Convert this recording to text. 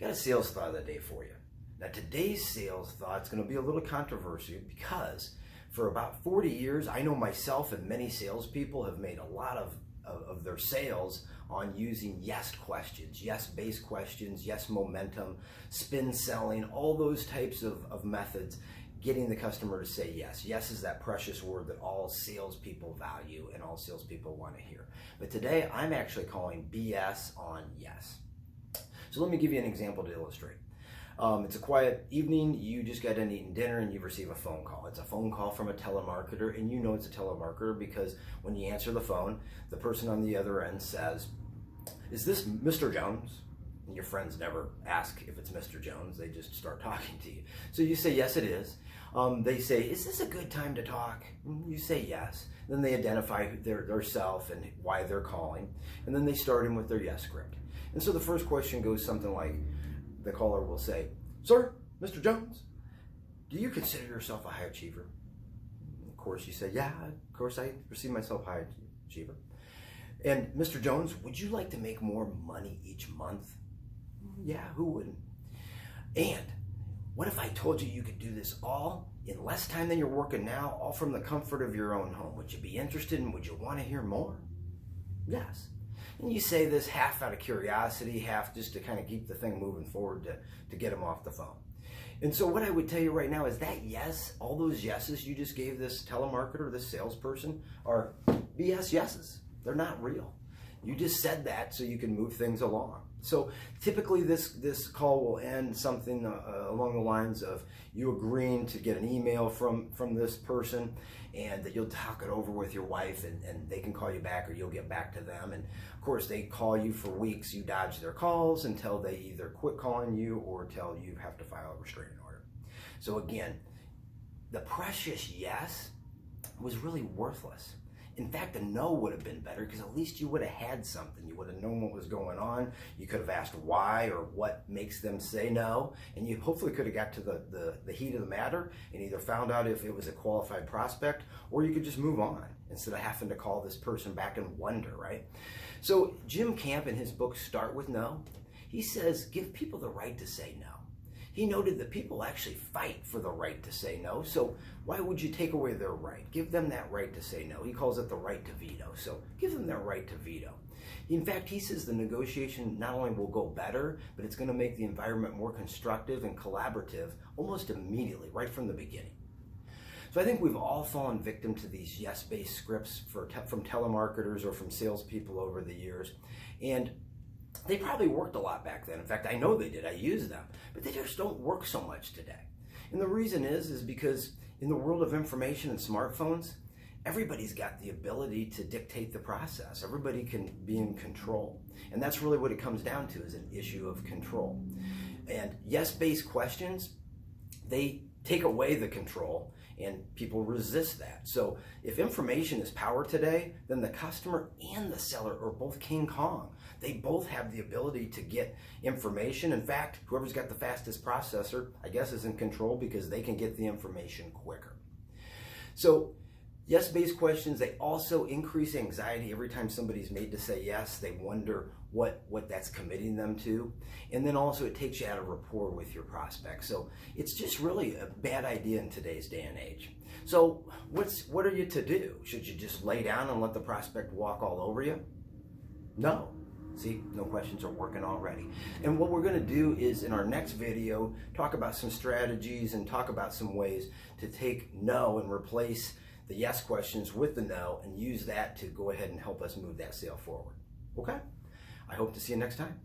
Got a sales thought of the day for you. Now today's sales thought is going to be a little controversial because for about 40 years, I know myself and many salespeople have made a lot of their sales on using yes questions, yes-based questions, yes momentum, spin selling, all those types of methods, getting the customer to say yes. Yes is that precious word that all salespeople value and all salespeople want to hear. But today I'm actually calling BS on yes. So let me give you an example to illustrate. It's a quiet evening, you just got done eating dinner and you receive a phone call. It's a phone call from a telemarketer, and you know it's a telemarketer because when you answer the phone, the person on the other end says, "Is this Mr. Jones?" And your friends never ask if it's Mr. Jones, they just start talking to you. So you say, "Yes, it is." They say, "Is this a good time to talk?" You say yes. Then they identify their self and why they're calling, and then they start in with their yes script. And so the first question goes something like, the caller will say, "Sir, Mr. Jones, do you consider yourself a high achiever?" Of course you say, "Yeah, of course I perceive myself high achiever." "And Mr. Jones, would you like to make more money each month?" "Yeah, who wouldn't?" "And what if I told you you could do this all in less time than you're working now, all from the comfort of your own home? Would you be interested and would you want to hear more?" "Yes." And you say this half out of curiosity, half just to kind of keep the thing moving forward to get them off the phone. And so what I would tell you right now is that yes, all those yeses you just gave this telemarketer, this salesperson, are BS yeses. They're not real. You just said that so you can move things along. So typically this call will end something along the lines of you agreeing to get an email from this person, and that you'll talk it over with your wife, and they can call you back or you'll get back to them. And of course they call you for weeks, you dodge their calls until they either quit calling you or tell you have to file a restraining order. So again, the precious yes was really worthless. In fact, a no would have been better because at least you would have had something. You would have known what was going on. You could have asked why or what makes them say no. And you hopefully could have got to the heat of the matter and either found out if it was a qualified prospect, or you could just move on instead of having to call this person back and wonder, right? So Jim Camp in his book, Start With No, he says, give people the right to say no. He noted that people actually fight for the right to say no, so why would you take away their right? Give them that right to say no. He calls it the right to veto, so give them their right to veto. In fact, he says the negotiation not only will go better, but it's going to make the environment more constructive and collaborative almost immediately, right from the beginning. So I think we've all fallen victim to these yes-based scripts from telemarketers or from salespeople over the years, and they probably worked a lot back then. In fact, I know they did. I used them. But they just don't work so much today. And the reason is because in the world of information and smartphones, everybody's got the ability to dictate the process. Everybody can be in control. And that's really what it comes down to, is an issue of control. And yes-based questions, they take away the control, and people resist that. So if information is power today, then the customer and the seller are both King Kong. They both have the ability to get information. In fact, whoever's got the fastest processor, I guess, is in control because they can get the information quicker. So yes-based questions, they also increase anxiety every time somebody's made to say yes. They wonder what that's committing them to. And then also it takes you out of rapport with your prospects. So it's just really a bad idea in today's day and age. So what are you to do? Should you just lay down and let the prospect walk all over you? No. See, no questions are working already. And what we're going to do is in our next video, talk about some strategies and talk about some ways to take no and replace the yes questions with the no, and use that to go ahead and help us move that sale forward. Okay? I hope to see you next time.